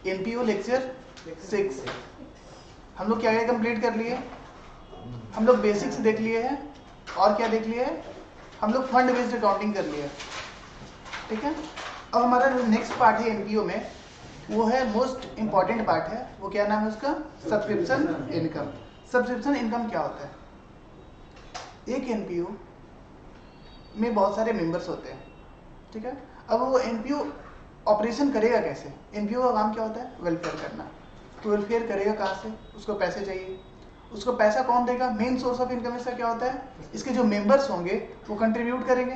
NPO lecture 6 हम लोग क्या क्या कंप्लीट कर लिए? हम लोग बेसिक्स देख लिए हैं और क्या देख लिए हैं? हम लोग फंड बेस्ड अकाउंटिंग कर लिए, ठीक है। अब हमारा जो नेक्स्ट पार्ट है एनपीओ में वो है मोस्ट इंपॉर्टेंट पार्ट है, वो क्या नाम है उसका? Subscription income. सब्सक्रिप्शन इनकम क्या होता है? एक एनपीओ में बहुत सारे मेंबर्स होते हैं, ठीक है। अब वो एनपीओ ऑपरेशन करेगा कैसे? एनपीओ का काम क्या होता है? वेलफेयर करना। तो वेलफेयर करेगा कहाँ से? उसको पैसे चाहिए। उसको पैसा कौन देगा? मेन सोर्स ऑफ इनकम इसका क्या होता है? इसके जो मेंबर्स होंगे वो कंट्रीब्यूट करेंगे,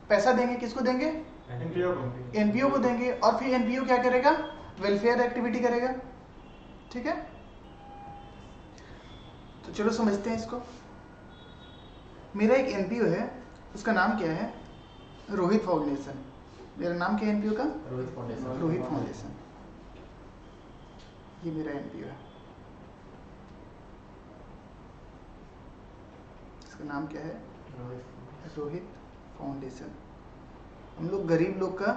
पैसा देंगे। किसको देंगे? एनपीओ को देंगे। और फिर एनपीओ क्या करेगा? वेलफेयर एक्टिविटी करेगा, ठीक है। तो चलो समझते हैं इसको। मेरा एक एनपीओ है, उसका नाम क्या है? रोहित फाउंडेशन। मेरा नाम क्या है एनपीओ का? रोहित फाउंडेशन। ये मेरा एनपीओ है, इसका नाम क्या है? रोहित फाउंडेशन। हम लोग गरीब लोग का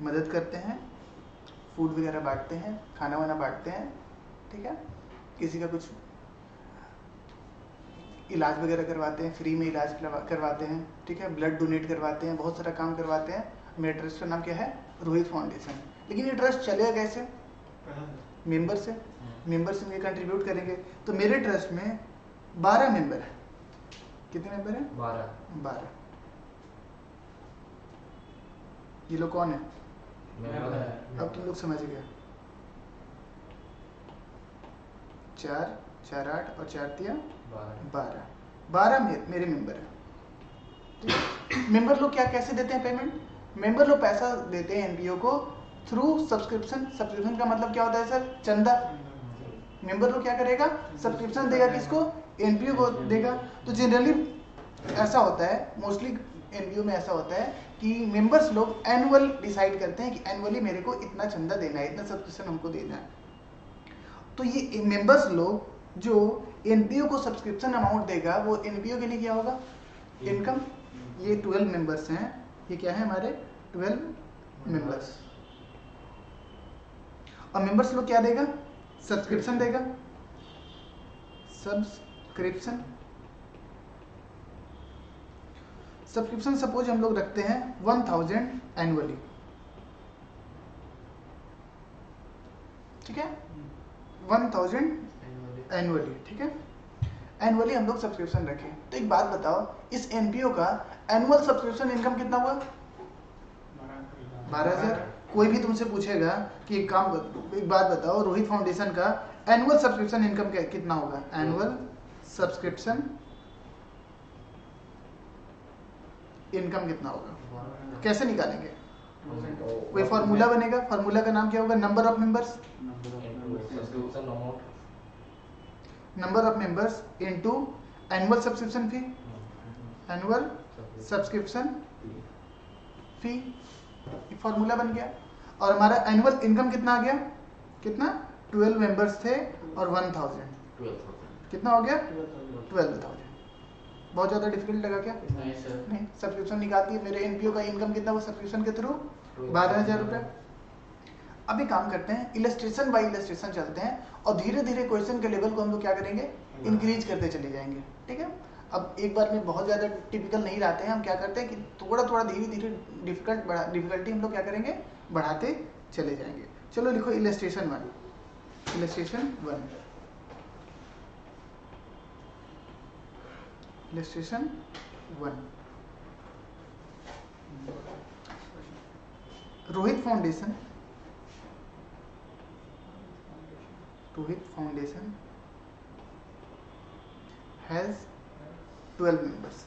मदद करते हैं, फूड वगैरह बांटते हैं, खाना वाना बांटते हैं, ठीक है। किसी का कुछ इलाज वगैरह करवाते हैं, फ्री में इलाज करवाते हैं, ठीक है। ब्लड डोनेट करवाते हैं, बहुत सारा काम करवाते हैं। मेरे ट्रस्ट का नाम क्या है? रोहित फाउंडेशन। लेकिन ये ट्रस्ट चलेगा कैसे? मेंबर से। मेंबर से मुझे कंट्रीब्यूट करेंगे। तो मेरे ट्रस्ट में 12 मेंबर है। कितने मेंबर हैं? 12। ये लोग कौन है? अब तुम लोग समझ गए। 4 4 8 और 4 3 12 मेरे मेंबर हैं। मेंबर लोग क्या कैसे देते हैं पेमेंट? मेंबर लोग पैसा देते हैं एनपीओ को थ्रू सब्सक्रिप्शन। सब्सक्रिप्शन का मतलब क्या होता है सर? चंदा। मेंबर लोग क्या करेगा? सब्सक्रिप्शन देगा। किसको? एनपीओ को देगा। तो जनरली ऐसा होता है, मोस्टली एनपीओ में ऐसा होता है कि मेंबर्स लोग एनुअल डिसाइड करते हैं कि एनुअली मेरे को इतना चंदा देना है, इतना सब्सक्रिप्शन हमको देना है। तो ये मेंबर्स लोग जो एनपीओ को सब्सक्रिप्शन अमाउंट देगा वो एनपीओ के लिए क्या होगा? इनकम। ये 12 मेंबर्स हैं। ये क्या है? हमारे 12 मेंबर्स। और मेंबर्स लोग क्या देगा? सब्सक्रिप्शन देगा। सब्सक्रिप्शन सब्सक्रिप्शन सपोज हम लोग रखते हैं 1000 एनुअली, ठीक है। 1000 एनुअली, ठीक है। एनुअली हम लोग सब्सक्रिप्शन रखें। तो एक बात बताओ, इस एनपीओ का एनुअल सब्सक्रिप्शन इनकम कितना हुआ? 12,000। कोई भी तुमसे पूछेगा कि एक बात बताओ, रोहित फाउंडेशन का एनुअल सब्सक्रिप्शन इनकम कितना होगा? एनुअल सब्सक्रिप्शन इनकम कितना होगा? कैसे निकालेंगे? कोई फॉर्मूला बनेगा। फॉर्मूला का नाम क्या होगा? Number of members, number of members into annual subscription fee, annual subscription fee. Formula बन गया। और हमारा एनुअल इनकम कितना आ गया? कितना? 12 मेंबर्स थे और 1000, कितना हो गया? 12,000। बहुत ज़्यादा डिफिकल्ट लगा क्या? नहीं। सब्सक्रिप्शन निकालती है। मेरे एनपीओ का इनकम कितना हुआ सब्सक्रिप्शन के थ्रू? 12,000 रुपये। अब एक काम करते हैं, इलस्ट्रेशन बाय इलस्ट्रेशन चलते हैं और धीरे धीरे क्वेश्चन के लेवल को हम लोग क्या करेंगे? इंक्रीज करते चले जाएंगे, ठीक है। अब एक बार में बहुत ज़्यादा टिपिकल नहीं रहते हैं, हम क्या करते हैं कि थोड़ा थोड़ा धीरे धीरे डिफिकल्टी हम लोग क्या करेंगे? बढ़ाते चले जाएंगे। चलो लिखो illustration 1। Illustration 1, illustration 1। Rohit foundation has 12 members.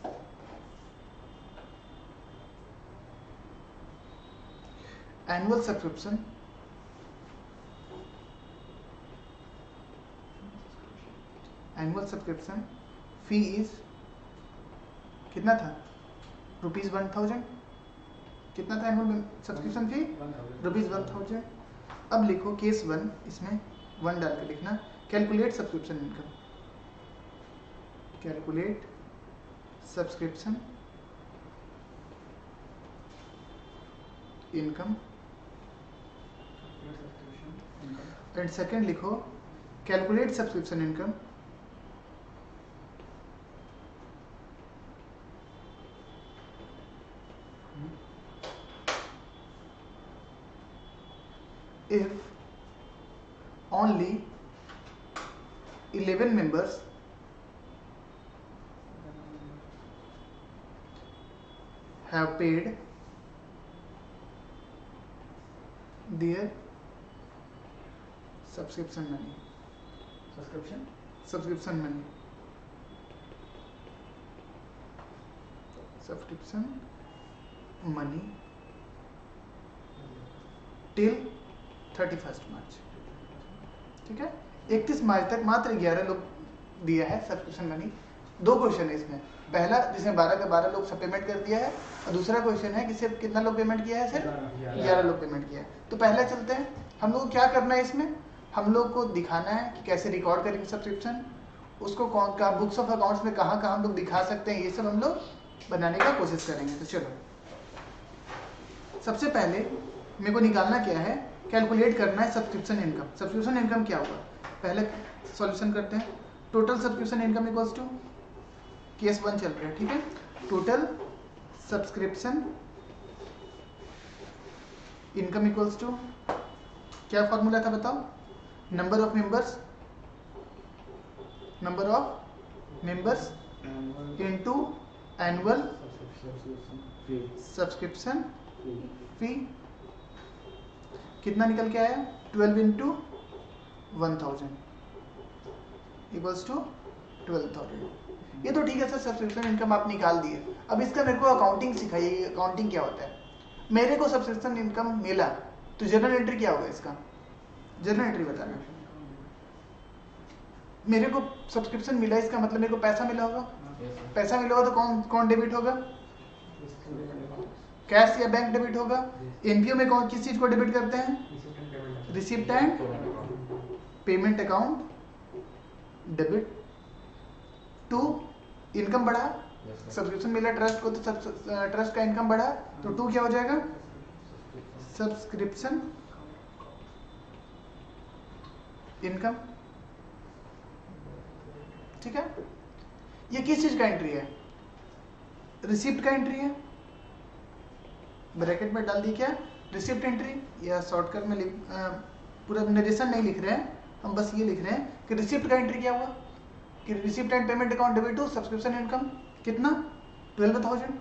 Annual subscription fee is कितना था? ₹1000। कितना था एनुअल सब्सक्रिप्शन फी? ₹1000। अब लिखो केस 1, इसमें 1 डाल के लिखना। Calculate subscription income, calculate subscription income and second लिखो calculate subscription income if only 11 members have paid their subscription money. Subscription money till 31st मार्च। ठीक है, 31 मार्च तक मात्र 11 लोग दिया है सब्सक्रिप्शन मनी। दो क्वेश्चन है इसमें, पहला जिसमें 12 के 12 लोग सब पेमेंट कर दिया है, और दूसरा क्वेश्चन है कि सिर्फ कितना लोग पेमेंट किया है, सिर्फ 11 लोग पेमेंट किया है। तो पहले चलते हैं, हम लोग को क्या करना है इसमें, हम लोग को दिखाना है कि कैसे रिकॉर्ड करेंगे सब्सक्रिप्शन, उसको कौन का बुक्स ऑफ अकाउंट्स में कहाँ कहाँ हम लोग दिखा सकते हैं, ये सब हम लोग बनाने का कोशिश करेंगे। तो चलो सबसे पहले मेरे को निकालना क्या है, कैलकुलेट करना है सब्सक्रिप्शन इनकम। सब्सक्रिप्शन इनकम क्या होगा, पहले सॉल्यूशन करते हैं। Total subscription income equals to, case 1 चल रहा है, ठीक है। Total subscription income equals to, क्या फॉर्मूला था बताओ, number of members into annual subscription fee. कितना निकल के आया, 12 इंटू 1000 इक्वल्स टू 12,000। ये तो ठीक है सर, सब्सक्रिप्शन इनकम आप निकाल दिए। अब इसका मेरे को अकाउंटिंग सिखाइए, अकाउंटिंग क्या होता है। मेरे को सब्सक्रिप्शन इनकम मिला तो जर्नल एंट्री क्या होगा इसका, जर्नल एंट्री बताना। मेरे को सब्सक्रिप्शन मिला, इसका मतलब मेरे को पैसा मिला होगा, पैसा मिला होगा तो कौन डेबिट होगा, कैश या बैंक डेबिट होगा। एनपीओ में कौन किस चीज को डेबिट करते हैं, receipt and payment account debit to. Income बढ़ा, सब्सक्रिप्शन मिला ट्रस्ट को, तो ट्रस्ट का इनकम बढ़ा, तो टू क्या हो जाएगा, सब्सक्रिप्शन इनकम। ठीक है, ये किस चीज का एंट्री है, रिसिप्ट का एंट्री है, ब्रैकेट में डाल दी क्या, रिसिप्ट एंट्री। या शॉर्टकट में पूरा नरेशन नहीं लिख रहे हैं हम, बस ये लिख रहे हैं कि रिसिप्ट का एंट्री क्या हुआ, कि receipt and payment account debit to subscription income कितना, 12,000।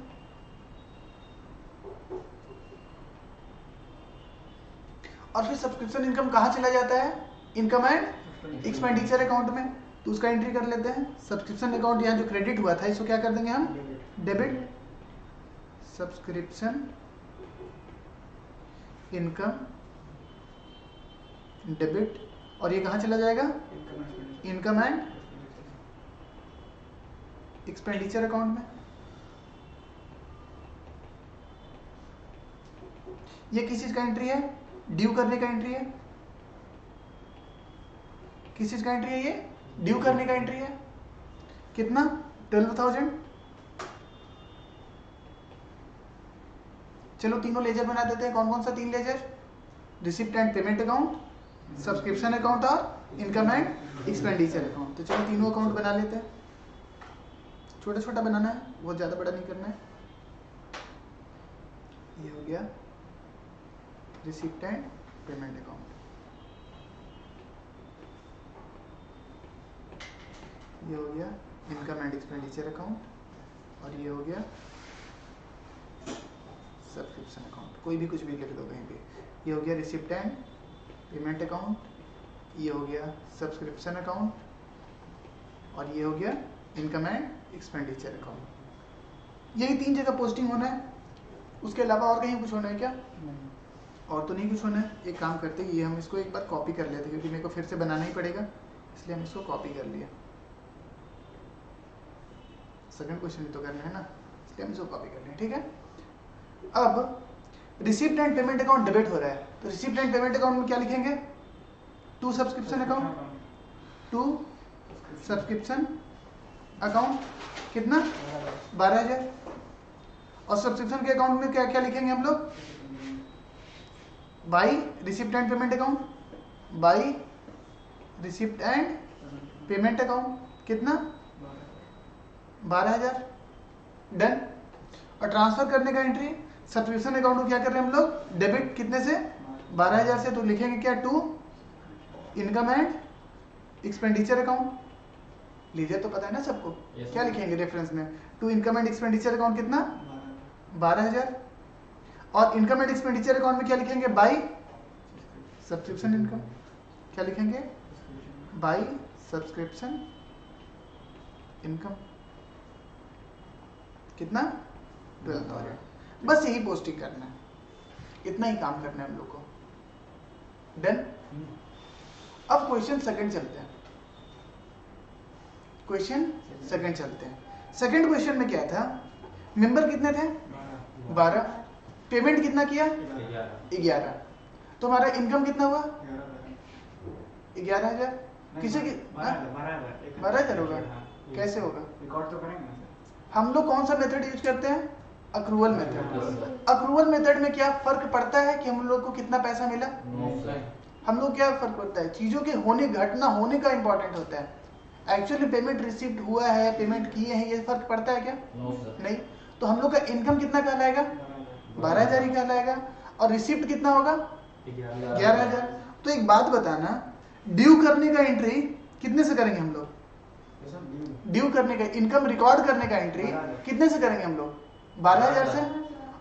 और फिर सब्सक्रिप्शन इनकम कहाँ चला जाता है, इनकम एंड एक्सपेंडिचर अकाउंट में, तो उसका एंट्री कर लेते हैं। सब्सक्रिप्शन अकाउंट यहाँ जो क्रेडिट हुआ था इसको क्या कर देंगे हम, डेबिट सब्सक्रिप्शन इनकम डेबिट, और ये कहाँ चला जाएगा, इनकम एंड एक्सपेंडिचर अकाउंट में। ये किस चीज का एंट्री है, ड्यू करने का एंट्री है। किस चीज का एंट्री है, ये ड्यू करने का एंट्री है। कितना, 12,000। चलो तीनों लेजर बना देते हैं। कौन कौन सा तीन ledger, receipt and payment account, subscription account और इनकम एंड एक्सपेंडिचर अकाउंट। तो चलो तीनों अकाउंट बना लेते हैं। छोटा छोटा बनाना है, बहुत ज्यादा बड़ा नहीं करना है। ये हो गया रिसिप्ट एंड पेमेंट अकाउंट, ये हो गया इनकम एंड एक्सपेंडिचर अकाउंट, और ये हो गया सब्सक्रिप्शन अकाउंट। कोई भी कुछ भी लिख दो कहीं पे। ये हो गया रिसिप्ट एंड पेमेंट अकाउंट, ये हो गया सब्सक्रिप्शन अकाउंट, और ये हो गया इनकम एंड एक्सपेंडिचर अकाउंट। यही 3 जगह पोस्टिंग होना है, उसके अलावा और कहीं कुछ होना है क्या, और तो नहीं कुछ होना है। एक काम करते हैं, ये हम इसको एक बार कॉपी कर लेते हैं, क्योंकि मेरे को फिर से बनाना ही पड़ेगा, इसलिए हम इसको कॉपी कर लिया। सेकंड क्वेश्चन भी तो करना है ना, इसलिए हम इसको कॉपी कर लें। ठीक है, अब receipt and payment account debit हो रहा है, तो रिसिप्ट एंड पेमेंट अकाउंट में क्या लिखेंगे, to subscription account, to subscription account कितना, 12,000। और सब्सक्रिप्शन के अकाउंट में क्या क्या लिखेंगे हम लोग, by receipt and payment account, by receipt and payment account कितना 12,000 डन। और ट्रांसफर करने का एंट्री सब्सक्रिप्शन अकाउंट को क्या कर रहे हैं हम लोग डेबिट कितने से 12,000 से, तो लिखेंगे क्या to income and expenditure account. लीजिए तो पता है ना सबको क्या लिखेंगे रेफरेंस में to income and expenditure account कितना 12,000। और इनकम एंड एक्सपेंडिचर अकाउंट में क्या लिखेंगे बाई सब्सक्रिप्शन इनकम, क्या लिखेंगे बाई सब्सक्रिप्शन इनकम कितना 12,000। बस यही पोस्टिंग करना है, इतना ही काम करना है हम लोग को। डन। अब क्वेश्चन सेकंड चलते हैं, क्वेश्चन सेकंड चलते हैं। सेकंड क्वेश्चन में क्या था, मेंबर कितने थे 12, पेमेंट कितना किया 11, तो हमारा इनकम कितना हुआ 11,000। किसी की 12,000 होगा, कैसे होगा रिकॉर्ड तो करेंगे। हम लोग कौन सा मेथड यूज करते हैं अक्रूवल मेथड। अक्रूवल मेथड में क्या फर्क पड़ता है कि हम लोग को कितना पैसा मिला, हम लोग क्या फर्क पड़ता है चीजों के होने घटना होने का इंपॉर्टेंट होता है। एक्चुअली पेमेंट रिसीव्ड हुआ है पेमेंट किए हैं ये फर्क पड़ता है क्या नहीं। तो हम लोग का इनकम कितना कहलाएगा 12,000 ही कहलाएगा और रिसिप्ट कितना होगा 11,000। तो एक बात बताना ड्यू करने का एंट्री कितने से करेंगे हम लोग, ड्यू करने का इनकम रिकॉर्ड करने का एंट्री कितने से करेंगे हम लोग 12,000 से,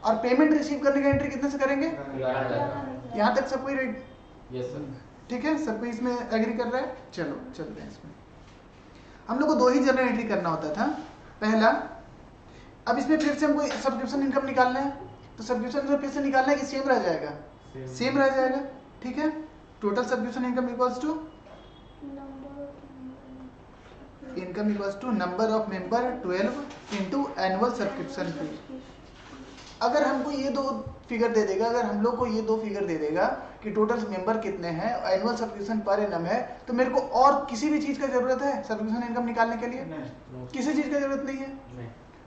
और पेमेंट रिसीव करने का एंट्री कितने से करेंगे 11,000। यहाँ तक सब कोई रेट ठीक है, सब कोई इसमें एग्री कर रहा है। चलो चलते हैं इसमें। हम लोग को दो ही जर्नल एंट्री करना होता था। पहला, अब इसमें फिर से हमको सब्सक्रिप्शन इनकम निकालना है, तो सब्सक्रिप्शन इनकम फिर से निकालना है कि सेम रह जाएगा, सेम रह जाएगा ठीक है। Total subscription income equals to income equals to number of member 12 into annual subscription fee. अगर हमको ये दो फिगर दे देगा, अगर हम लोग को ये दो फिगर दे देगा कि टोटल मेंबर कितने हैं एनुअल सब्सक्रिप्शन पर एनम है, तो मेरे को और किसी भी चीज का जरूरत है सब्सक्रिप्शन इनकम निकालने के लिए किसी चीज का जरूरत नहीं है।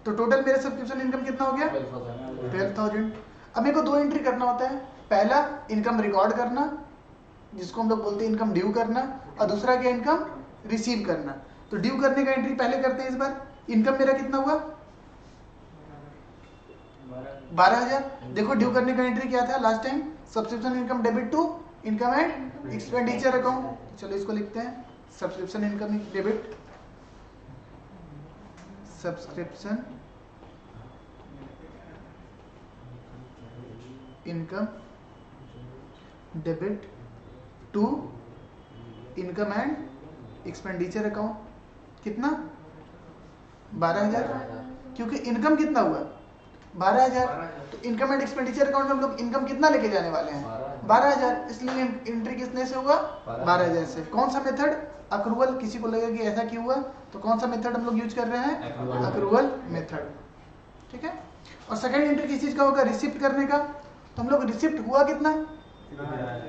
तो टोटल मेरे सब्सक्रिप्शन इनकम कितना हो गया 12,000। अब मेरे को दो एंट्री करना होता है, पहला इनकम रिकॉर्ड करना जिसको हम लोग बोलते हैं इनकम ड्यू करना, और दूसरा क्या इनकम रिसीव करना। तो ड्यू करने का एंट्री पहले करते हैं इस बार। इनकम मेरा कितना हुआ 12,000। देखो ड्यू करने का एंट्री क्या था last time, subscription income debit to income and expenditure account. चलो इसको लिखते हैं subscription income debit, subscription income debit to income and expenditure account कितना 12,000, क्योंकि इनकम कितना हुआ 12,000। तो इनकम एंड एक्सपेंडिचर अकाउंट में हम लोग इनकम कितना लेके जाने वाले हैं 12,000, इसलिए एंट्री कितने से होगा 12,000 से। कौन सा मेथड अक्रूवल, किसी को लगेगा कि ऐसा क्यों हुआ, तो कौन सा मेथड हम लोग यूज कर रहे हैं अक्रूवल मेथड ठीक है। और सेकंड एंट्री किस चीज का होगा रिसिप्ट करने का, तो हम लोग रिसिप्ट हुआ कितना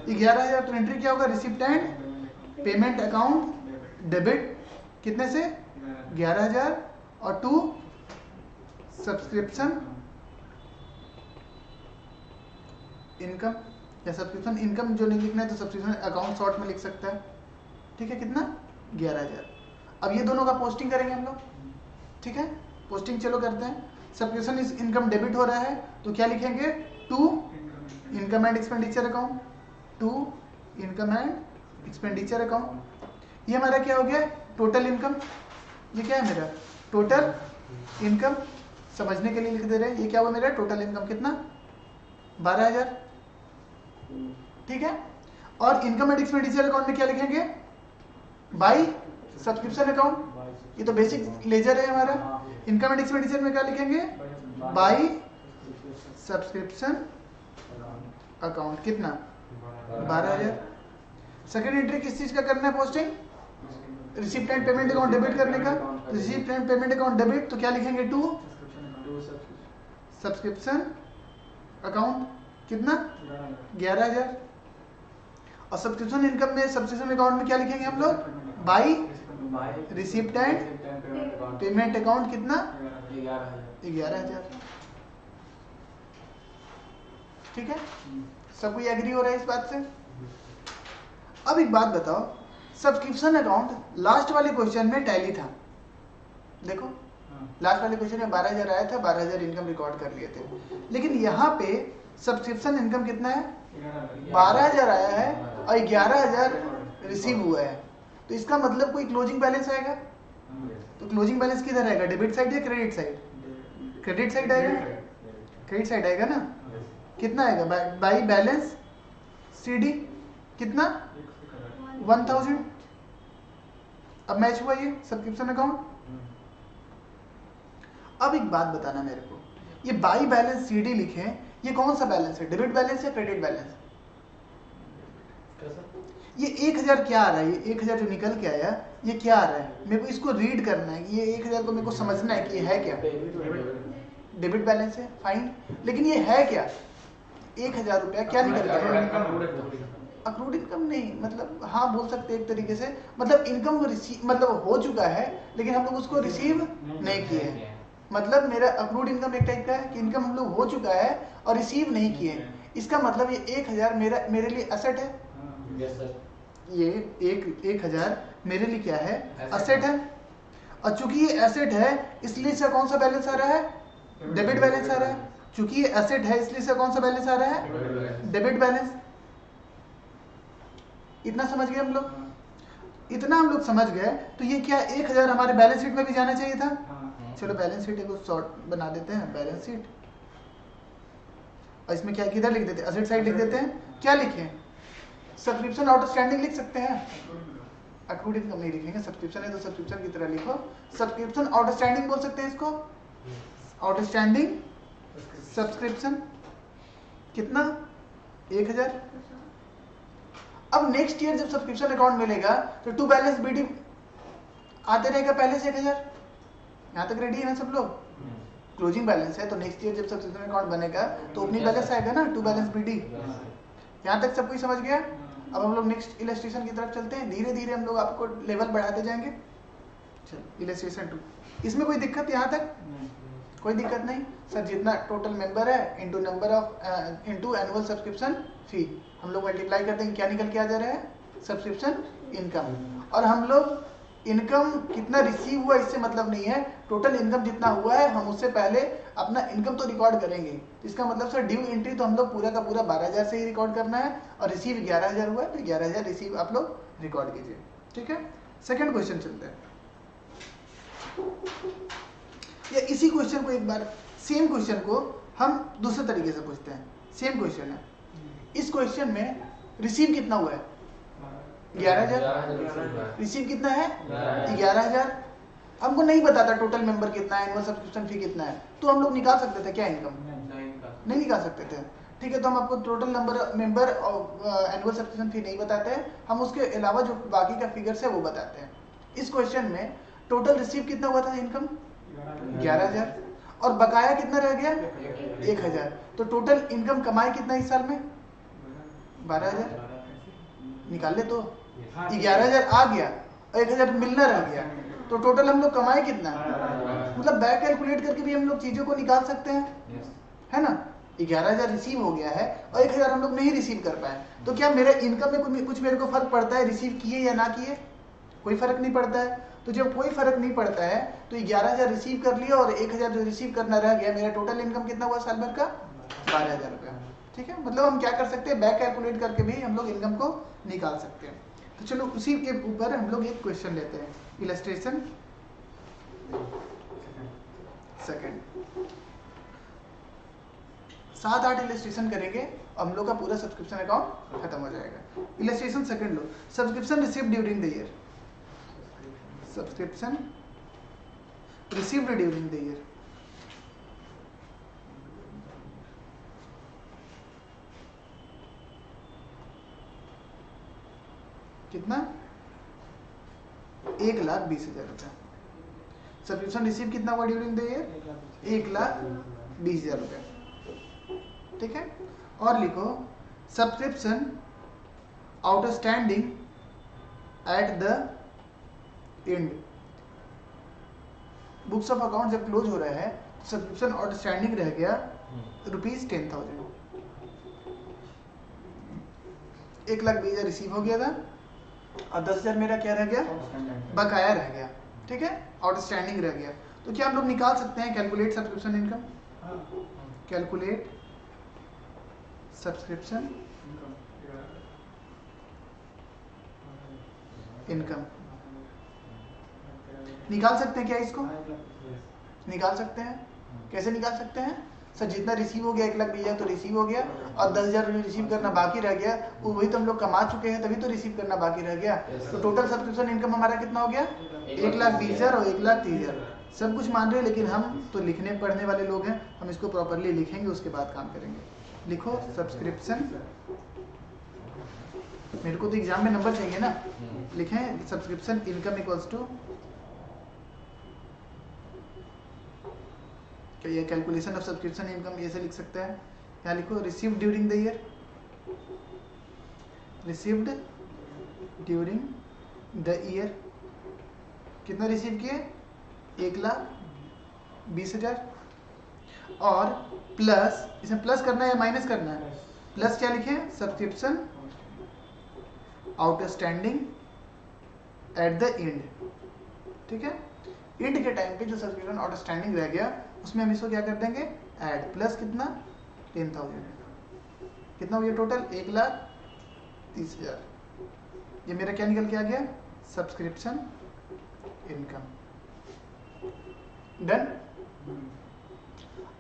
11,000, तो एंट्री क्या होगा receipt and payment account debit कितने से 11,000 और टू सब्सक्रिप्शन इनकम, या सब्सक्रिप्शन इनकम जो नहीं लिखना है तो सब्सक्रिप्शन अकाउंट शॉर्ट में लिख सकता है ठीक है। कितना 11,000। अब ये दोनों का पोस्टिंग करेंगे हम लोग ठीक है। पोस्टिंग चलो करते हैं। सब्सक्रिप्शन इनकम डेबिट हो रहा है तो क्या लिखेंगे to income and expenditure account, to income and expenditure account. ये हमारा क्या हो गया टोटल इनकम, ये क्या है मेरा टोटल इनकम, समझने के लिए लिख दे रहे हैं। ये क्या हुआ मेरा टोटल इनकम कितना 12,000 ठीक है। और इनकम एंड एक्सपेंडिचर अकाउंट में क्या लिखेंगे बाई सब्सक्रिप्शन अकाउंट, ये तो बेसिक लेजर है हमारा। इनकम एंड एक्सपेंडिचर में क्या लिखेंगे बाई सब्सक्रिप्शन अकाउंट कितना 12,000। सेकेंड एंट्री किस चीज का करना है posting, receipt and payment account debit करने का। Receipt and payment account debit तो क्या लिखेंगे टू सब्सक्रिप्शन अकाउंट कितना 11,000। और सब्सक्रिप्शन इनकम में सब्सक्रिप्शन अकाउंट में क्या लिखेंगे हम लोग by receipt and payment account कितना 11,000 ठीक है। सब कोई एग्री हो रहा है इस बात से। अब एक बात बताओ, सब्सक्रिप्शन अकाउंट लास्ट वाले क्वेश्चन में टैली था, देखो लास्ट वाले क्वेश्चन में 12,000 आया था, 12,000 इनकम रिकॉर्ड कर लिए थे, लेकिन यहाँ पे सब्सक्रिप्शन इनकम कितना है, 12,000 आया है और 11,000 रिसीव हुआ है, तो इसका मतलब कोई क्लोजिंग बैलेंस आएगा, तो क्लोजिंग बैलेंस किधर आएगा, डेबिट साइड या क्रेडिट साइड, क्रेडिट साइड आएगा, क्रेडिट साइड आएगा ना, कितना आएगा बाई बैलेंस सीडी कितना 1,000। अब मैच हुआ ये सब्सक्रिप्शन अकाउंट। अब एक बात बताना मेरे को, ये बाई बैलेंस सीडी लिखे, ये कौन सा बैलेंस है, डेबिट बैलेंस या क्रेडिट बैलेंस, ये 1,000 क्या आ रहा है, ये 1,000 जो निकल के आया ये क्या आ रहा है, मेरे को इसको रीड करना है कि ये 1,000 को मेरे को समझना है कि ये है क्या, डेबिट बैलेंस है, फाइन, लेकिन ये है क्या, 1,000 रुपया क्या निकल गया, अक्रूड इनकम नहीं, मतलब हाँ बोल सकते एक तरीके से, मतलब इनकम रिसीव मतलब हो चुका है लेकिन हम लोग उसको रिसीव नहीं किए, मतलब मेरा अक्रूड इनकम एक टाइप का है कि इनकम हम लोग हो चुका है और रिसीव नहीं किए, इसका मतलब ये 1,000 मेरे लिए एसेट है, ये 1,000 मेरे लिए क्या है, एसेट है, और चूंकि ये एसेट है इसलिए इसका कौन सा बैलेंस आ रहा है, डेबिट बैलेंस आ रहा है, चूंकि ये एसेट है इसलिए इसका कौन सा बैलेंस आ रहा है, डेबिट बैलेंस। इतना समझ गए हम लोग, इतना हम लोग समझ गए, तो ये क्या 1,000 हमारे बैलेंस शीट में भी जाना चाहिए था, चलो बैलेंस शीट को शॉर्ट बना देते हैं, बैलेंस शीट, और इसमें क्या किधर लिख देते हैं, एसेट साइड लिख देते हैं, क्या लिखें, सब्सक्रिप्शन आउटस्टैंडिंग लिख सकते हैं, अक्रूड इनकम नहीं लिखेंगे, सब्सक्रिप्शन है तो सब्सक्रिप्शन की तरह लिखो, सब्सक्रिप्शन आउटस्टैंडिंग बोल सकते हैं इसको, आउटस्टैंडिंग सब्सक्रिप्शन कितना 1,000। अब नेक्स्ट ईयर जब सब्सक्रिप्शन अकाउंट मिलेगा तो टू बैलेंस बीडी आते रहेगा पहले से 1,000, यहाँ तक रेडी है ना सब लोग, क्लोजिंग बैलेंस है तो नेक्स्ट ईयर जब सब्सक्रिप्शन अकाउंट बनेगा तो ओपनिंग बैलेंस आएगा ना, टू बैलेंस बीडी, यहाँ तक सब कोई समझ गया। अब हम लोग नेक्स्ट इलस्ट्रेशन की तरफ चलते हैं, धीरे धीरे हम लोग आपको लेवल बढ़ाते जाएंगे। चलो इलस्ट्रेशन 2, इसमें कोई दिक्कत यहाँ तक, कोई दिक्कत नहीं सर, जितना टोटल मेंबर है into number of into annual subscription fee, हम लोग मल्टीप्लाई करते हैं, क्या निकल के आ जा रहा है, सब्सक्रिप्शन इनकम, और हम लोग इनकम कितना रिसीव हुआ इससे मतलब नहीं है, टोटल इनकम जितना हुआ है हम उससे पहले अपना इनकम तो रिकॉर्ड करेंगे, इसका मतलब सर ड्यू एंट्री तो हम लोग पूरा का पूरा 12,000 से ही रिकॉर्ड करना है, और रिसीव 11,000 हुआ है तो 11,000 रिसीव आप लोग रिकॉर्ड कीजिए, ठीक है। सेकेंड क्वेश्चन चलते हैं, या इसी क्वेश्चन को एक बार, सेम क्वेश्चन को हम दूसरे तरीके से पूछते हैं, सेम क्वेश्चन है, इस क्वेश्चन में रिसीव कितना हुआ है 11,000, रिसीव कितना है 11,000, हमको नहीं बताता टोटल मेंबर कितना है, एनुअल सब्सक्रिप्शन फी कितना है, तो हम लोग निकाल सकते थे क्या इनकम, नहीं निकाल सकते थे, ठीक है, तो हम आपको टोटल नंबर मेंबर और एनुअल सब्सक्रिप्शन फी नहीं बताते हैं, हम उसके अलावा जो बाकी का फिगर्स है वो बताते हैं। इस क्वेश्चन में टोटल रिसीव कितना हुआ था इनकम 11,000, और बकाया कितना रह गया 1,000, तो टोटल इनकम कमाए कितना इस साल में 12,000, निकाल ले, तो 11,000 आ गया और 1,000 मिलना रह गया, तो टोटल हम लोग कमाए कितना, मतलब बैक कैलकुलेट करके भी हम लोग चीजों को निकाल सकते हैं, है ना। 11,000 रिसीव हो गया है और 1,000 हम लोग नहीं रिसीव कर पाए, तो क्या मेरे इनकम में कुछ मेरे को फर्क पड़ता है रिसीव किए या ना किए, कोई फर्क नहीं पड़ता है, तो जब कोई फर्क नहीं पड़ता है तो 11,000 रिसीव कर लिया और 1,000 जो रिसीव करना रह गया, मेरा टोटल इनकम कितना हुआ साल भर का 12,000 रुपया, ठीक है। मतलब हम क्या कर सकते हैं, बैक कैलकुलेट करके भी हम लोग इनकम को निकाल सकते हैं। तो चलो उसी के ऊपर हम लोग एक क्वेश्चन लेते हैं, इलस्ट्रेशन सेकंड, 7-8 इलस्ट्रेशन करेंगे और हम लोग का पूरा सब्सक्रिप्शन अकाउंट खत्म हो जाएगा। Illustration second low, subscription received during the year, subscription received during the year, कितना 1,20,000 रुपया, सब्सक्रिप्शन रिसीव कितना हुआ ड्यूरिंग द ईयर 1,20,000 रुपया, ठीक है। और लिखो subscription outstanding at the end, books of account जब क्लोज हो रहा है सब्सक्रिप्शन आउटस्टैंडिंग रह गया ₹10,000, 1,20,000 रिसीव हो गया था और 10,000 मेरा क्या रह गया, बकाया रह गया, ठीक है, आउटस्टैंडिंग रह गया। तो क्या हम लोग निकाल सकते हैं, calculate subscription income, calculate subscription income, निकाल सकते हैं क्या इसको, निकाल सकते हैं। कैसे निकाल सकते हैं सर, जितना रिसीव हो गया 1,20,000 तो रिसीव हो गया, और 10,000 रिसीव करना बाकी रह गया, वो वही तो हम लोग कमा चुके हैं, तभी तो रिसीव करना बाकी रह गया। तो टोटल सब्सक्रिप्शन इनकम हमारा कितना हो गया, 1,20,000 और 1,30,000। सब कुछ मान रहे हैं, लेकिन हम तो लिखने पढ़ने वाले लोग हैं, हम इसको प्रॉपरली लिखेंगे, उसके बाद काम करेंगे। लिखो सब्सक्रिप्शन, मेरे को तो एग्जाम में नंबर चाहिए ना, लिखें सब्सक्रिप्शन इनकम इक्वल्स टू, ये कैलकुलेशन ऑफ सब्सक्रिप्शन इनकम ऐसे लिख सकते हैं, यहाँ लिखो received during the year, received during the year, कितना रिसीव किए, 1,20,000, और प्लस, इसमें प्लस करना है या माइनस करना है, प्लस क्या लिखे, subscription outstanding at the end, ठीक है, एंड के टाइम पे जो सब्सक्रिप्शन आउटस्टैंडिंग रह गया उसमें हम इसको क्या कर देंगे, ऐड, प्लस कितना 10,000, कितना हो गया टोटल 1,30,000। ये मेरा क्या निकल के आ गया, सब्सक्रिप्शन इनकम। डन।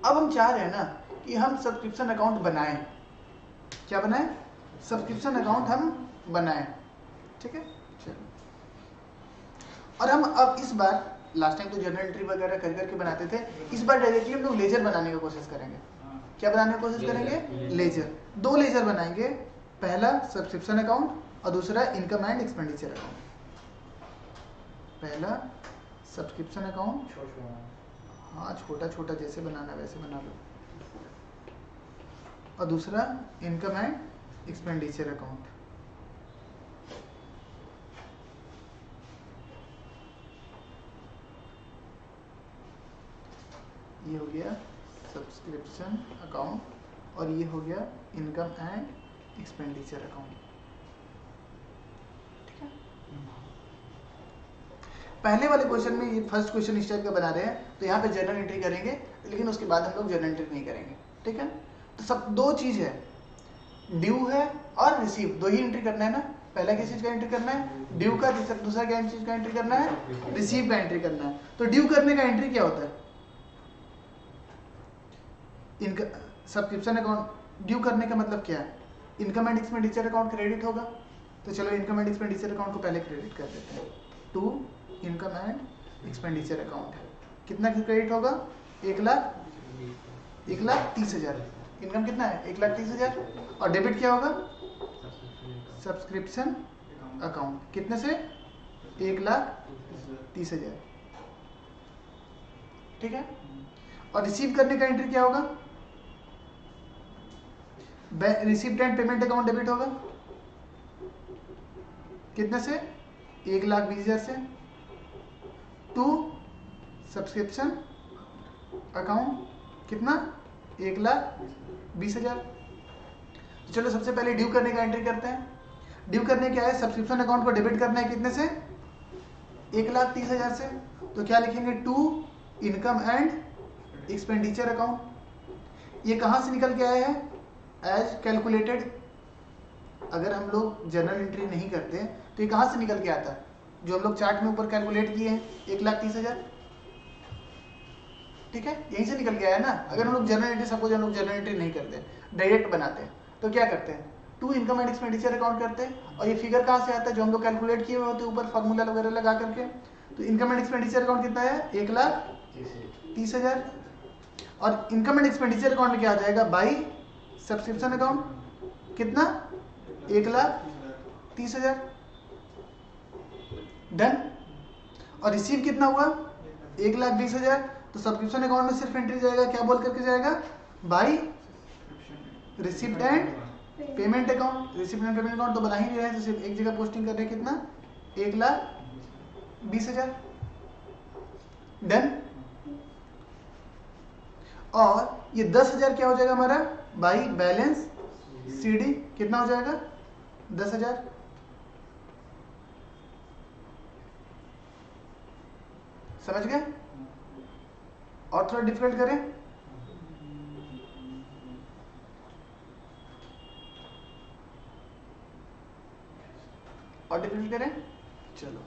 अब हम चाह रहे हैं ना कि हम सब्सक्रिप्शन अकाउंट बनाएं, क्या बनाएं, सब्सक्रिप्शन अकाउंट हम बनाएं, ठीक है। चलो, और हम अब इस बार, लास्ट टाइम तो जर्नल एंट्री वगैरह कर करके बनाते थे, इस बार डायरेक्टली हम लोग लेजर बनाने की कोशिश करेंगे। क्या बनाने की कोशिश करेंगे, लेजर। 2 लेजर बनाएंगे, पहला सब्सक्रिप्शन अकाउंट और दूसरा इनकम एंड एक्सपेंडिचर अकाउंट। पहला सब्सक्रिप्शन अकाउंट, हाँ छोटा छोटा जैसे बनाना वैसे बना लो, और दूसरा इनकम एंड एक्सपेंडिचर अकाउंट। ये हो गया सब्सक्रिप्शन अकाउंट और ये हो गया इनकम एंड एक्सपेंडिचर अकाउंट, ठीक है। पहले वाले क्वेश्चन में, ये फर्स्ट क्वेश्चन इस टाइप का बना रहे हैं, तो यहाँ पे जर्नल एंट्री करेंगे, लेकिन उसके बाद हम लोग जर्नल एंट्री नहीं करेंगे, ठीक है। तो सब 2 चीज है, ड्यू है और रिसीव, 2 ही एंट्री करना है ना। पहला किस चीज का एंट्री करना है, ड्यू का, दूसरा क्या चीज का एंट्री करना है, रिसीव का एंट्री करना है। तो ड्यू करने का एंट्री क्या होता है, इनका सब्सक्रिप्शन अकाउंट ड्यू करने का मतलब क्या है, income and expenditure account credit होगा। तो चलो इनकम एंड एक्सपेंडिचर अकाउंट को पहले क्रेडिट कर देते हैं। To income and expenditure account, कितना क्रेडिट होगा, 1,30,000। इनकम कितना है, 1,30,000, और डेबिट क्या होगा, सब्सक्रिप्शन अकाउंट, कितने से, 1,30,000, ठीक है। और रिसीव करने का एंट्री क्या होगा, received and payment account debit होगा, कितने से, 1,20,000 से, टू सब्सक्रिप्शन अकाउंट, कितना, 1,20,000। तो चलो सबसे पहले ड्यू करने का एंट्री करते हैं। ड्यू करने क्या है, सब्सक्रिप्शन अकाउंट को डेबिट करना है, कितने से, 1,30,000 से। तो क्या लिखेंगे, to income and expenditure account. ये कहाँ से निकल के आया है, एज कैलकुलेटेड। अगर हम लोग जर्नल एंट्री नहीं करते तो ये कहाँ से निकल के आता है, जो हम लोग चार्ट में ऊपर कैलकुलेट किए हैं, 1,30,000, ठीक है, यहीं से निकल के आया ना। अगर हम लोग जर्नल एंट्री, सपोज हम लोग जर्नल एंट्री नहीं करते, डायरेक्ट बनाते हैं, तो क्या करते हैं, to income and expenditure account करते हैं, और ये फिगर कहाँ से आता है, जो हम लोग कैलकुलेट किए हुए होते हैं ऊपर फार्मूला वगैरह लगा करके। तो इनकम एंड एक्सपेंडिचर अकाउंट कितना है, 1,30,000, और इनकम एंड एक्सपेंडिचर अकाउंट में क्या आ जाएगा, बाई सब्सक्रिप्शन अकाउंट, कितना, 1,30,000, डन। और रिसीव कितना हुआ, 1,20,000। तो सब्सक्रिप्शन अकाउंट में सिर्फ एंट्री जाएगा, क्या बोल करके जाएगा, by received and payment account. Received and payment account तो बना ही नहीं रहे, तो सिर्फ एक जगह पोस्टिंग कर रहे हैं, कितना, 1,20,000, डन। और ये 10,000 क्या हो जाएगा हमारा, बाई बैलेंस CD, कितना हो जाएगा, 10,000, समझ गए? और थोड़ा डिफिकल्ट करें? और डिफिकल्ट करें? चलो,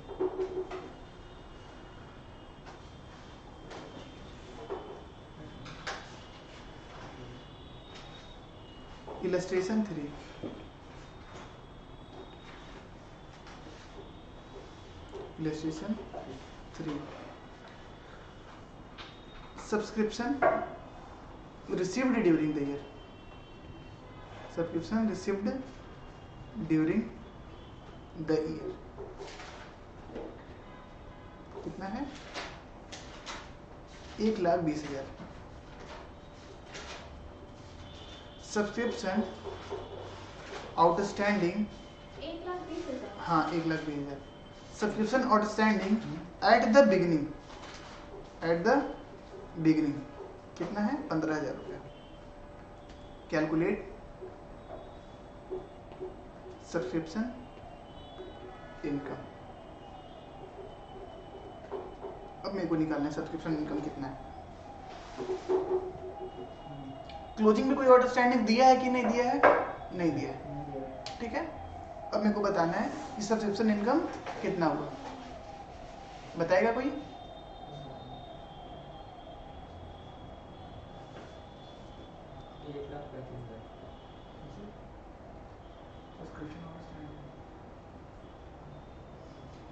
illustration 3, illustration 3, subscription received during the year, subscription received during the year कितना है? 1,20,000। Subscription outstanding 1,20,000। हाँ 1,20,000। Subscription outstanding at the beginning, at the beginning कितना है? 15,000 रुपया। Calculate subscription income. अब मेरे को निकालना है सब्सक्रिप्शन इनकम कितना है। क्लोजिंग में कोई आउटस्टैंडिंग दिया है कि नहीं दिया है? नहीं दिया है, ठीक है। अब मेरे को बताना है कि सब्सक्रिप्शन इनकम कितना हुआ, बताएगा कोई?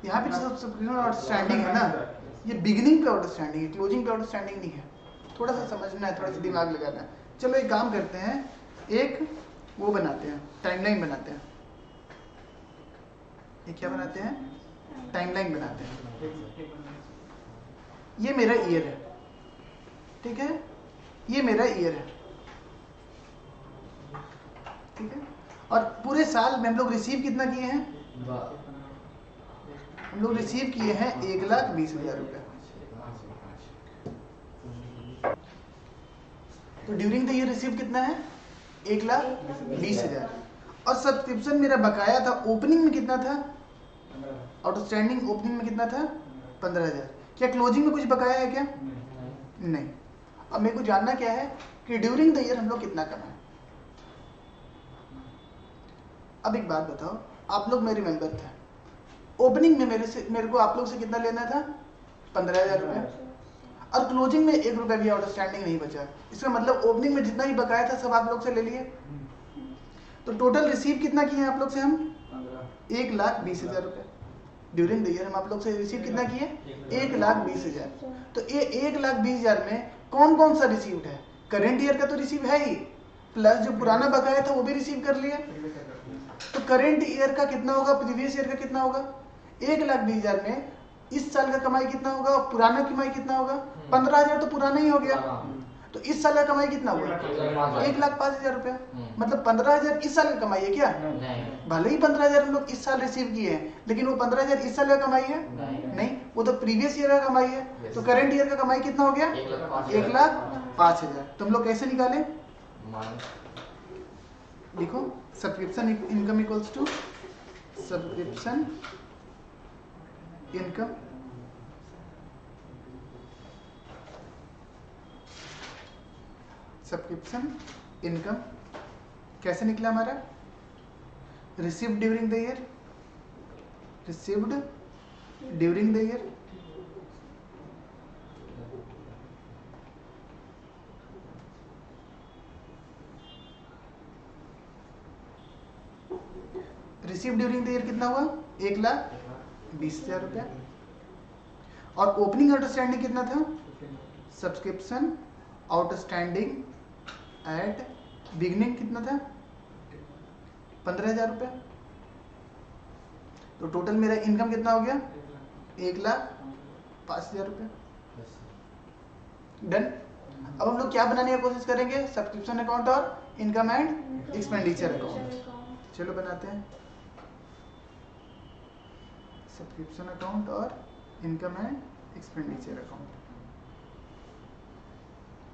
यहाँ पे सब्सक्रिप्शन आउटस्टैंडिंग है ना, ये बिगिनिंग पे आउटस्टैंडिंग है, क्लोजिंग पे आउटस्टैंडिंग नहीं है। थोड़ा सा समझना है, थोड़ा सा दिमाग लगाना है। चलो एक काम करते हैं, एक वो बनाते हैं, टाइमलाइन बनाते हैं। ये क्या बनाते हैं? टाइमलाइन बनाते हैं। ये मेरा ईयर है, ठीक है, ये मेरा ईयर है, ठीक है। और पूरे साल में हम लोग रिसीव कितना किए हैं? हम लोग रिसीव किए हैं 1,20,000 रुपये। तो ड्यूरिंग द ईयर रिसीव कितना है? 1,20,000। और सब्सक्रिप्शन मेरा बकाया था ओपनिंग में कितना था? आउटस्टैंडिंग ओपनिंग में कितना था? 15,000। क्या क्लोजिंग में कुछ बकाया है क्या? नहीं। अब मेरे को जानना क्या है कि ड्यूरिंग द ईयर हम लोग कितना कमाए। अब एक बात बताओ, आप लोग मेरे मेंबर थे, ओपनिंग में मेरे को आप लोग से कितना लेना था? 15,000 रुपये। और क्लोजिंग में 1 रुपया भी आउटस्टैंडिंग नहीं बचा। इसका मतलब ओपनिंग में जितना भी बकाया था सब आप लोग से ले लिए। तो टोटल रिसीव कितना किए आप लोग से हम? 1,20,000 रुपये। ड्यूरिंग द ईयर हम आप लोग से रिसीव कितना किए? 1,20,000। तो ये 1,20,000 में कौन कौन सा रिसीव्ड है? करेंट ईयर का तो रिसीव है ही, प्लस जो पुराना बकाया था वो भी रिसीव कर लिया। तो करेंट ईयर का कितना होगा, प्रीवियस ईयर का कितना होगा? 1,20,000 में इस साल का कमाई कितना होगा, पुराना कमाई कितना होगा? 15,000 तो पुराना ही हो गया। तो इस साल का कमाई कितना हुआ? 1,05,000 रुपया। मतलब 15,000 इस साल का कमाई है क्या? भले ही 15,000 हम लोग इस साल रिसीव किए हैं, लेकिन वो 15,000 इस साल का कमाई है? नहीं, वो तो प्रीवियस ईयर का कमाई है। तो करेंट ईयर का कमाई कितना हो गया? 1,05,000। तो हम लोग कैसे निकालें? देखो, subscription income equals to subscription income subscription income कैसे निकला हमारा? Received during the year, received during the year receive during the year कितना हुआ? 1,20,000 रुपया। और ओपनिंग आउटस्टैंडिंग कितना था? सब्सक्रिप्शन आउटस्टैंडिंग एट बिगनिंग कितना था? 15,000 रुपया। तो टोटल मेरा इनकम कितना हो गया? 1,05,000 रुपया। डन। अब हम लोग क्या बनाने की कोशिश करेंगे? सब्सक्रिप्शन अकाउंट और इनकम एंड एक्सपेंडिचर अकाउंट। चलो बनाते हैं सब्सक्रिप्शन अकाउंट और इनकम एंड एक्सपेंडिचर अकाउंट।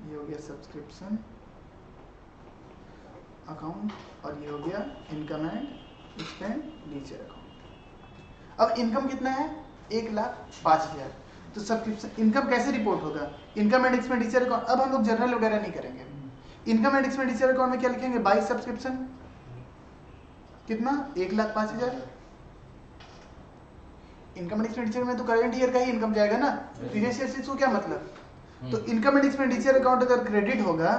ये हो गया सब्सक्रिप्शन अकाउंट और ये हो गया इनकम एंड एक्सपेंडिचर अकाउंट। अब इनकम कितना है? 1,05,000। तो सब्सक्रिप्शन इनकम कैसे रिपोर्ट होगा? Income and expenditure account. अब हम लोग जर्नल वगैरह नहीं करेंगे। इनकम एंड एक्सपेंडिचर अकाउंट में क्या लिखेंगे? बाई सब्सक्रिप्शन कितना? 1,05,000। इनकम एंड एक्सपेंडिचर में तो करंट ईयर का ही इनकम जाएगा ना, प्रीवियस ईयर से इसको क्या मतलब? तो इनकम एंड एक्सपेंडिचर अकाउंट अगर क्रेडिट होगा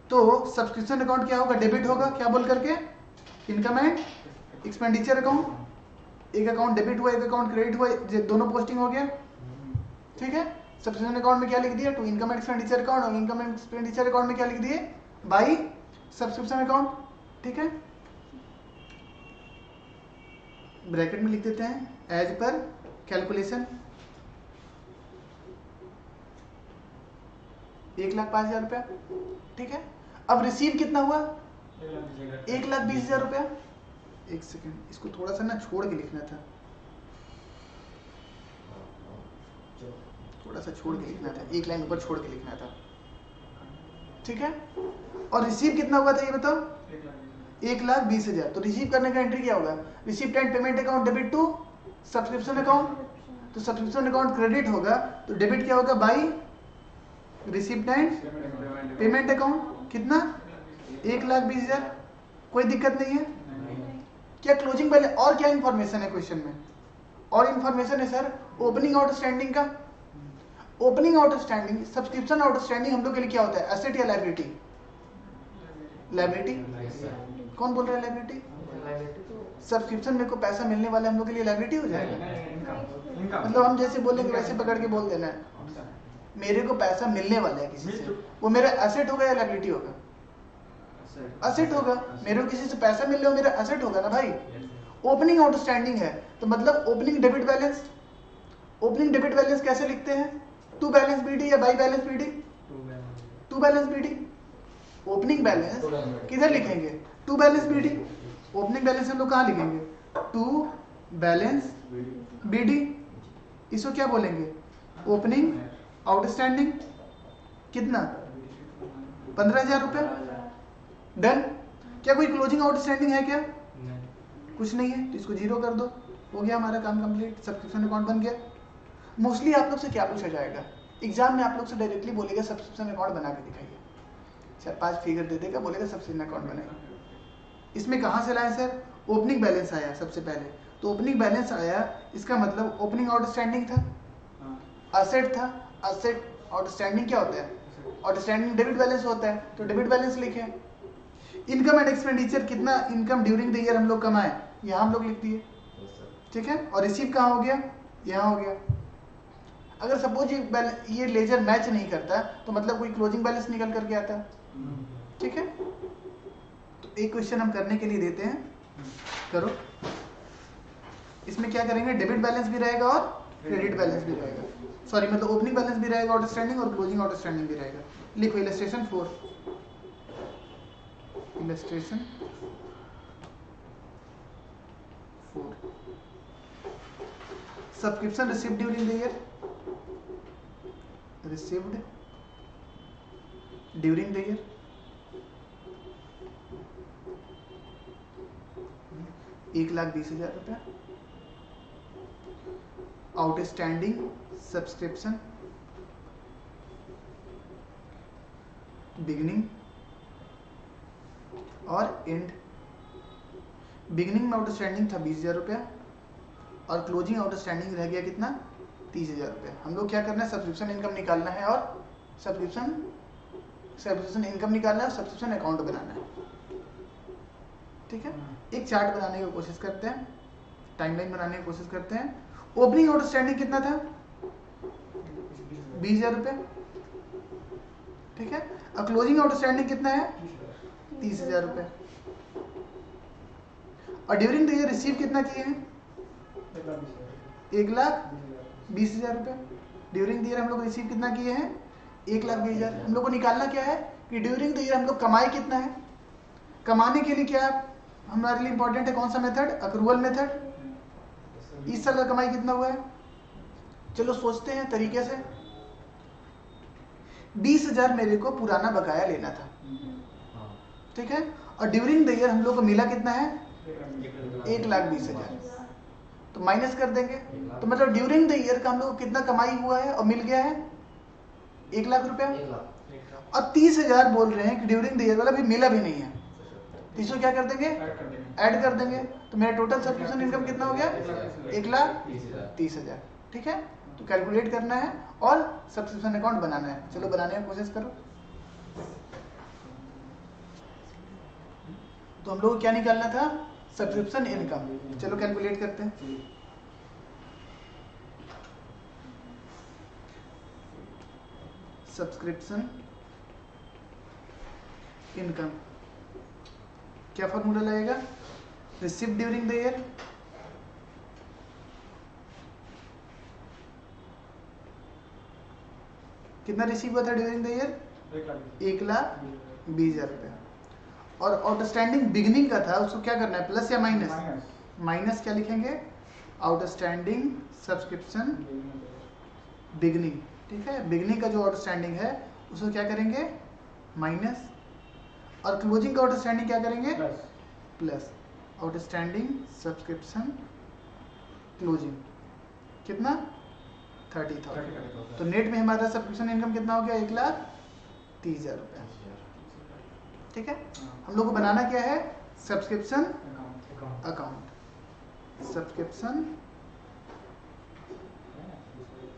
तो सब्सक्रिप्शन अकाउंट क्या होगा? डेबिट होगा। क्या बोल करके? Income and expenditure account. एक अकाउंट डेबिट हुआ, एक अकाउंट क्रेडिट हुआ, दोनों पोस्टिंग हो गया। ठीक है। सब्सक्रिप्शन अकाउंट में क्या लिख दिया? To income and expenditure account, और इनकम एंड एक्सपेंडिचर अकाउंट में क्या लिख दिए? By subscription account. ठीक है। ब्रैकेट में लिख देते हैं एज पर कैलकुलेशन 1,05,000 रुपया। ठीक है। अब रिसीव कितना हुआ? 1,20,000 रुपया। एक सेकेंड, इसको थोड़ा सा ना छोड़ के लिखना था, थोड़ा सा छोड़ के लिखना था, एक लाइन ऊपर छोड़ के लिखना था। ठीक है। और रिसीव कितना हुआ था ये बताओ? 1,20,000। तो रिसीव करने का एंट्री क्या होगा? Receipt and payment account debit to subscription account. तो सब्सक्रिप्शन अकाउंट क्रेडिट होगा तो डेबिट क्या होगा? By receipt and payment account. कितना? 1,20,000। कोई दिक्कत नहीं है? क्या क्लोजिंग बैलेंस और क्या इंफॉर्मेशन है क्वेश्चन में? और इंफॉर्मेशन है सर ओपनिंग आउटस्टैंडिंग का। ओपनिंग आउटस्टैंडिंग, सब्सक्रिप्शन आउटस्टैंडिंग हम लोग के लिए क्या होता है? एसेट या लायबिलिटी? लायबिलिटी। कौन बोल रहा है लायबिलिटी? सब्सक्रिप्शन मेरे को पैसा मिलने वाला हम लोग के लिए लायबिलिटी हो जाएगा। मतलब हम जैसे बोलेंगे वैसे पकड़ के बोल देना है, मेरे को पैसा मिलने वाला है किसी से, वो मेरा एसेट होगा या लायबिलिटी होगा? एसेट होगा। मेरे को किसी से पैसा मिल रहा है, मेरा एसेट होगा ना भाई। ओपनिंग आउटस्टैंडिंग है तो मतलब opening debit balance. Opening debit balance कैसे लिखते हैं? टू बैलेंस बीडी या by balance BD? To balance BD. Opening balance किधर लिखेंगे? To balance BD. Opening balance हम लोग कहाँ लिखेंगे? To balance BD. इसको क्या बोलेंगे? Opening outstanding. कितना? 15,000 रुपये। डन। क्या कोई क्लोजिंग आउटस्टैंडिंग है क्या? कुछ नहीं है तो इसको जीरो कर दो, हो गया हमारा काम कंप्लीट। सब्सक्रिप्शन अकाउंट बन गया। मोस्टली आप लोग से क्या पूछा जाएगा एग्जाम में? आप लोग से डायरेक्टली बोलेगा सब्सक्रिप्शन अकाउंट बना के दिखाइए, 4-5 फिगर दे देगा, बोलेगा सब्सक्रिप्शन अकाउंट बनाइए। इसमें कहाँ से लाए सर? ओपनिंग बैलेंस आया सबसे पहले, तो ओपनिंग बैलेंस आया इसका मतलब ओपनिंग आउटस्टैंडिंग था, असेट था। असेट आउटस्टैंडिंग क्या होता है? आउटस्टैंडिंग डेबिट बैलेंस होता है, तो डेबिट बैलेंस लिखे। इनकम एंड एक्सपेंडिचर कितना इनकम ड्यूरिंग द ईयर हम लोग कमाए, यहाँ हम लोग लिख दिए। ठीक है। और रिसीव कहाँ हो गया? यहाँ हो गया। अगर सपोज ये लेजर मैच नहीं करता तो मतलब कोई क्लोजिंग बैलेंस निकल करके आता। ठीक है। तो एक क्वेश्चन हम करने के लिए देते हैं, करो। इसमें क्या करेंगे? डेबिट बैलेंस भी रहेगा और क्रेडिट बैलेंस भी रहेगा। सॉरी, मतलब ओपनिंग बैलेंस भी रहेगा आउटस्टैंडिंग, और क्लोजिंग आउटस्टैंडिंग भी रहेगा। लिखो illustration 4। Illustration 4। Subscription received during the year. Received during the year. ₹1,20,000। Outstanding subscription beginning और एंड। बिगिनिंग में आउटस्टैंडिंग था ₹20,000 और क्लोजिंग आउटस्टैंडिंग रह गया कितना? ₹30,000। हम लोग क्या करना है? सब्सक्रिप्शन इनकम निकालना है और सब्सक्रिप्शन इनकम निकालना है और सब्सक्रिप्शन अकाउंट बनाना है। ठीक है। एक चार्ट बनाने की कोशिश करते हैं, टाइमलाइन बनाने की कोशिश करते हैं। ओपनिंग आउटस्टैंडिंग कितना था? ₹20,000। ठीक है। और क्लोजिंग आउटस्टैंडिंग कितना है? ₹30,000। और ड्यूरिंग द ईयर रिसीव कितना किए हैं? ₹1,20,000। ड्यूरिंग द ईयर हम लोग रिसीव कितना किए हैं? 1,20,000। हम लोग को निकालना क्या है कि ड्यूरिंग द ईयर हम लोग कमाए कितना है। कमाने के लिए क्या हमारे लिए इंपॉर्टेंट है? कौन सा मेथड? Accrual method. इस साल का कमाई कितना हुआ है? चलो सोचते हैं तरीके से। 20,000 मेरे को पुराना बकाया लेना था। ठीक है। और ड्यूरिंग द ईयर हम लोग को मिला कितना है? 1,20,000। तो माइनस कर देंगे। तो मतलब ड्यूरिंग द ईयर का हम लोग को कितना कमाई हुआ है और मिल गया है 1 लाख रुपया। और 30,000 बोल रहे हैं कि ड्यूरिंग द ईयर वाला भी मिला भी नहीं है, तो इसको क्या कर देंगे, ऐड कर देंगे। तो मेरा टोटल सब्सक्रिप्शन इनकम कितना हो गया 1,30,000। ठीक है, तो कैलकुलेट करना है और सब्सक्रिप्शन अकाउंट बनाना है। चलो बनाने की कोशिश करो। तो हम लोग को क्या निकालना था, सब्सक्रिप्शन इनकम। चलो कैलकुलेट करते हैं। सब्सक्रिप्शन इनकम क्या फॉर्मूला लगेगा, रिसीव ड्यूरिंग द ईयर कितना रिसीव हुआ था ड्यूरिंग द ईयर 1,20,000 रुपया। और आउटस्टैंडिंग बिगनिंग का था, उसको क्या करना है, प्लस या माइनस, माइनस क्या लिखेंगे, आउटस्टैंडिंग सब्सक्रिप्शन बिगनिंग। ठीक है, बिगनिंग का जो आउटस्टैंडिंग है उसको क्या करेंगे, माइनस, और क्लोजिंग का आउटस्टैंडिंग क्या करेंगे, प्लस। आउटस्टैंडिंग सब्सक्रिप्शन क्लोजिंग कितना 30,000। तो नेट में हमारा सब्सक्रिप्शन इनकम कितना हो गया 1,30,000 रुपया। ठीक है, हम लोग को बनाना क्या है, सब्सक्रिप्शन अकाउंट। सब्सक्रिप्शन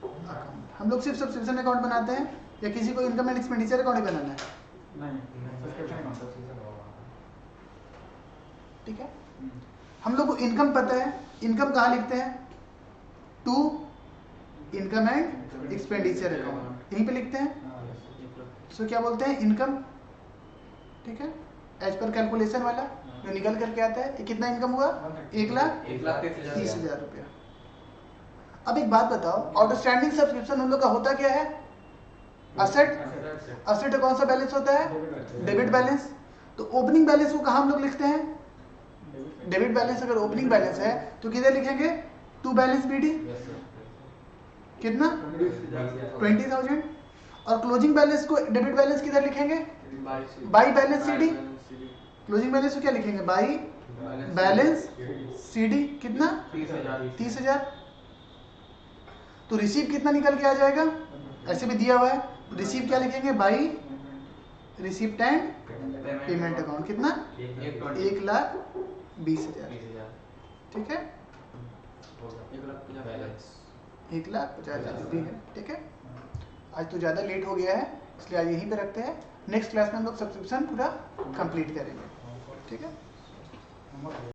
अकाउंट हम लोग सिर्फ सब्सक्रिप्शन अकाउंट बनाते हैं या किसी को इनकम एंड एक्सपेंडिचर अकाउंट ही बनाना है? ठीक है, हम लोग को इनकम पता है, इनकम कहाँ लिखते हैं, to income and expenditure account, यहीं पे लिखते हैं। सो क्या बोलते हैं, इनकम। ठीक है, एज पर कैलकुलेशन वाला जो निकल करके आता है, कितना इनकम हुआ 1,30,000 रुपया। अब एक बात बताओ, आउटस्टैंडिंग सब्सक्रिप्शन हम लोग का होता क्या है, असेट। असेट कौन सा बैलेंस होता है, डेबिट बैलेंस। तो ओपनिंग बैलेंस को कहाँ हम लोग लिखते हैं, डेबिट बैलेंस। अगर ओपनिंग बैलेंस है तो किधर लिखेंगे, टू बैलेंस बीडी कितना 20,000। और क्लोजिंग बैलेंस को डेबिट बैलेंस किधर लिखेंगे, by balance CD. Closing balance को क्या लिखेंगे, बाई बैलेंस सीडी कितना 30,000। तो रिसीव कितना निकल के आ जाएगा, ऐसे भी दिया हुआ है, तो रिसीव क्या लिखेंगे, by receipt and payment account कितना 1,20,000। ठीक है, 1,50,000 जो भी है। ठीक है, आज तो ज़्यादा लेट हो गया है इसलिए आज यहीं पे रखते हैं। नेक्स्ट क्लास में हम लोग सब्सक्रिप्शन पूरा कंप्लीट करेंगे। ठीक है।